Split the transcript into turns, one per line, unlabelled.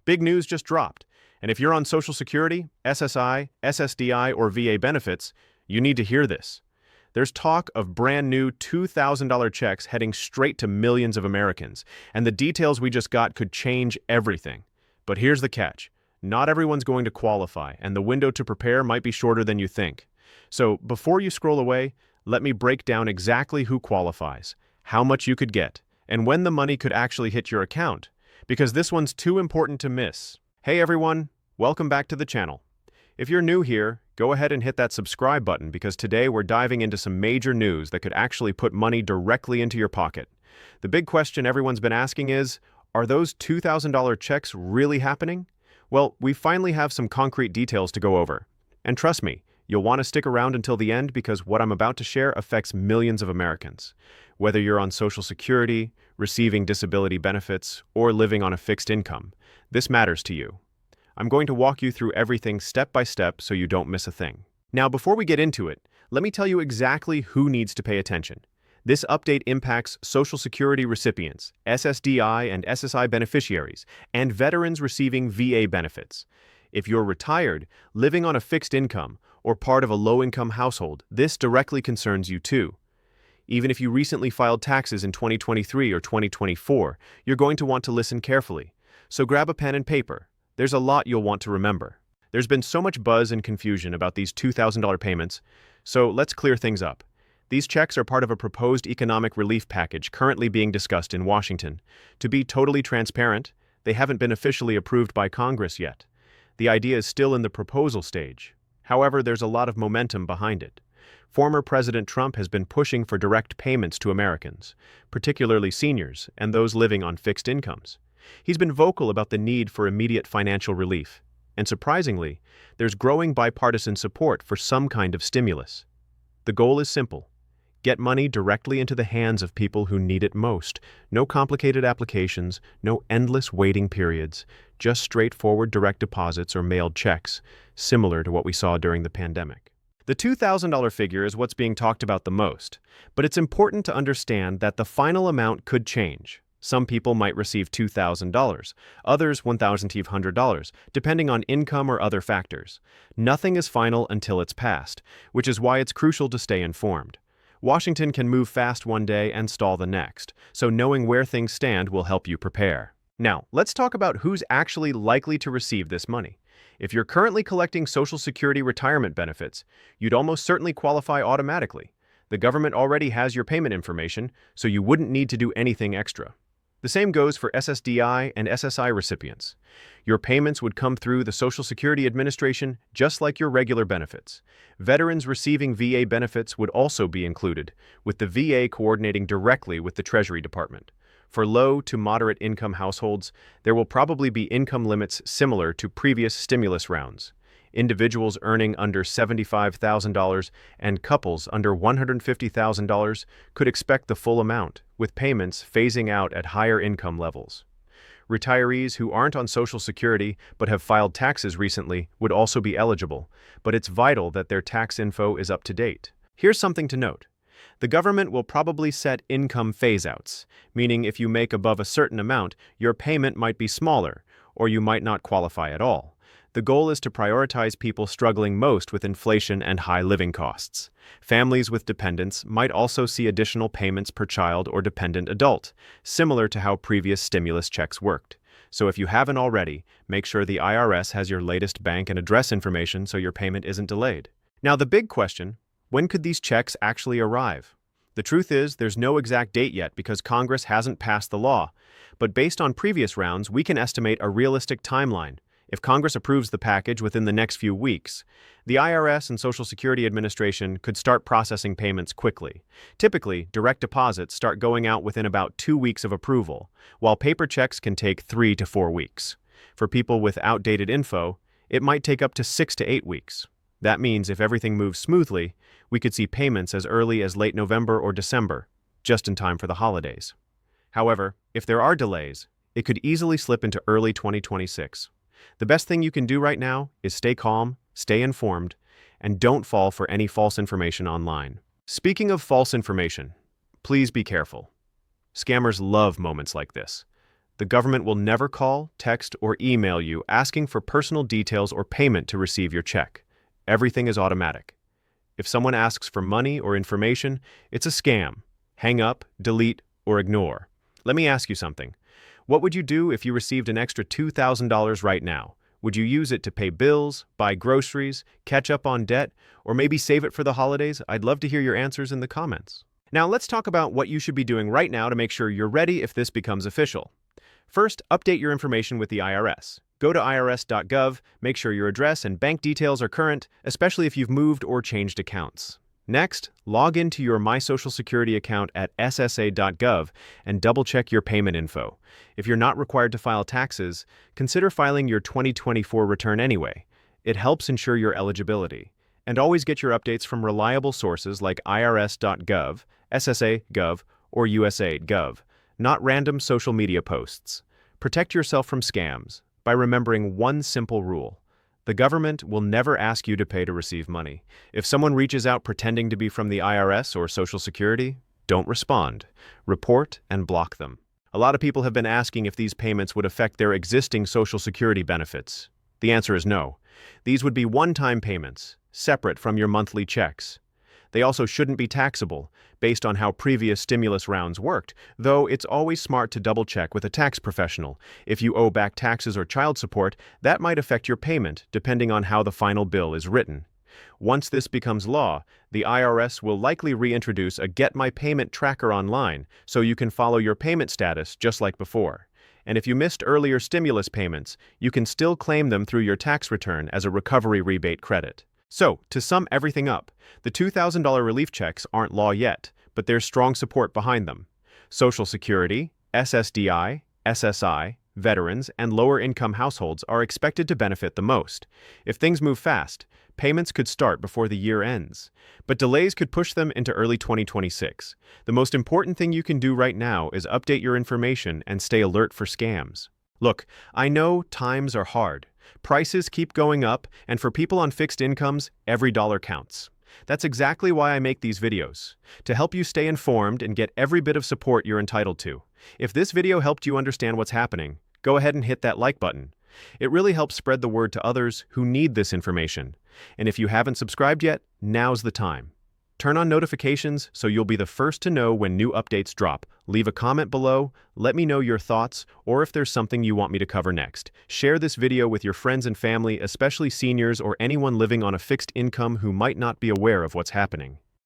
Big news just dropped, and if you're on Social Security, SSI, SSDI, or VA benefits, you need to hear this. There's talk of brand new $2,000 checks heading straight to millions of Americans, and the details we just got could change everything. But here's the catch. Not everyone's going to qualify, and the window to prepare might be shorter than you think. So before you scroll away, let me break down exactly who qualifies, how much you could get, and when the money could actually hit your account, because this one's too important to miss. Hey everyone, welcome back to the channel. If you're new here, go ahead and hit that subscribe button because today we're diving into some major news that could actually put money directly into your pocket. The big question everyone's been asking is, are those $2,000 checks really happening? Well, we finally have some concrete details to go over. And trust me, you'll want to stick around until the end because what I'm about to share affects millions of Americans. Whether you're on Social Security, receiving disability benefits, or living on a fixed income, this matters to you. I'm going to walk you through everything step by step so you don't miss a thing. Now, before we get into it, let me tell you exactly who needs to pay attention. This update impacts Social Security recipients, SSDI and SSI beneficiaries, and veterans receiving VA benefits. If you're retired, living on a fixed income, or part of a low-income household, this directly concerns you too. Even if you recently filed taxes in 2023 or 2024, you're going to want to listen carefully. So grab a pen and paper. There's a lot you'll want to remember. There's been so much buzz and confusion about these $2,000 payments, so let's clear things up. These checks are part of a proposed economic relief package currently being discussed in Washington. To be totally transparent, they haven't been officially approved by Congress yet. The idea is still in the proposal stage. However, there's a lot of momentum behind it. Former President Trump has been pushing for direct payments to Americans, particularly seniors and those living on fixed incomes. He's been vocal about the need for immediate financial relief, and surprisingly, there's growing bipartisan support for some kind of stimulus. The goal is simple. Get money directly into the hands of people who need it most. No complicated applications, no endless waiting periods, just straightforward direct deposits or mailed checks, similar to what we saw during the pandemic. The $2,000 figure is what's being talked about the most, but it's important to understand that the final amount could change. Some people might receive $2,000, others $1,500, depending on income or other factors. Nothing is final until it's passed, which is why it's crucial to stay informed. Washington can move fast one day and stall the next, so knowing where things stand will help you prepare. Now, let's talk about who's actually likely to receive this money. If you're currently collecting Social Security retirement benefits, you'd almost certainly qualify automatically. The government already has your payment information, so you wouldn't need to do anything extra. The same goes for SSDI and SSI recipients. Your payments would come through the Social Security Administration just like your regular benefits. Veterans receiving VA benefits would also be included, with the VA coordinating directly with the Treasury Department. For low to moderate income households, there will probably be income limits similar to previous stimulus rounds. Individuals earning under $75,000 and couples under $150,000 could expect the full amount, with payments phasing out at higher income levels. Retirees who aren't on Social Security but have filed taxes recently would also be eligible, but it's vital that their tax info is up to date. Here's something to note. The government will probably set income phase-outs, meaning if you make above a certain amount, your payment might be smaller, or you might not qualify at all. The goal is to prioritize people struggling most with inflation and high living costs. Families with dependents might also see additional payments per child or dependent adult, similar to how previous stimulus checks worked. So if you haven't already, make sure the IRS has your latest bank and address information so your payment isn't delayed. Now the big question, when could these checks actually arrive? The truth is, there's no exact date yet because Congress hasn't passed the law, but based on previous rounds, we can estimate a realistic timeline. If Congress approves the package within the next few weeks, the IRS and Social Security Administration could start processing payments quickly. Typically, direct deposits start going out within about 2 weeks of approval, while paper checks can take 3 to 4 weeks. For people with outdated info, it might take up to 6 to 8 weeks. That means if everything moves smoothly, we could see payments as early as late November or December, just in time for the holidays. However, if there are delays, it could easily slip into early 2026. The best thing you can do right now is stay calm, stay informed, and don't fall for any false information online. Speaking of false information, please be careful. Scammers love moments like this. The government will never call, text, or email you asking for personal details or payment to receive your check. Everything is automatic. If someone asks for money or information, it's a scam. Hang up, delete, or ignore. Let me ask you something. What would you do if you received an extra $2,000 right now? Would you use it to pay bills, buy groceries, catch up on debt, or maybe save it for the holidays? I'd love to hear your answers in the comments. Now let's talk about what you should be doing right now to make sure you're ready if this becomes official. First, update your information with the IRS. Go to irs.gov, make sure your address and bank details are current, especially if you've moved or changed accounts. Next, log into your My Social Security account at ssa.gov and double-check your payment info. If you're not required to file taxes, consider filing your 2024 return anyway. It helps ensure your eligibility. And always get your updates from reliable sources like irs.gov, ssa.gov, or usa.gov, not random social media posts. Protect yourself from scams by remembering one simple rule. The government will never ask you to pay to receive money. If someone reaches out pretending to be from the IRS or Social Security, don't respond. Report and block them. A lot of people have been asking if these payments would affect their existing Social Security benefits. The answer is no. These would be one-time payments, separate from your monthly checks. They also shouldn't be taxable, based on how previous stimulus rounds worked, though it's always smart to double-check with a tax professional. If you owe back taxes or child support, that might affect your payment, depending on how the final bill is written. Once this becomes law, the IRS will likely reintroduce a Get My Payment tracker online, so you can follow your payment status just like before. And if you missed earlier stimulus payments, you can still claim them through your tax return as a recovery rebate credit. So, to sum everything up, the $2,000 relief checks aren't law yet, but there's strong support behind them. Social Security, SSDI, SSI, veterans, and lower-income households are expected to benefit the most. If things move fast, payments could start before the year ends, but delays could push them into early 2026. The most important thing you can do right now is update your information and stay alert for scams. Look, I know times are hard. Prices keep going up, and for people on fixed incomes, every dollar counts. That's exactly why I make these videos, to help you stay informed and get every bit of support you're entitled to. If this video helped you understand what's happening, go ahead and hit that like button. It really helps spread the word to others who need this information. And if you haven't subscribed yet, now's the time. Turn on notifications so you'll be the first to know when new updates drop. Leave a comment below, let me know your thoughts, or if there's something you want me to cover next. Share this video with your friends and family, especially seniors or anyone living on a fixed income who might not be aware of what's happening.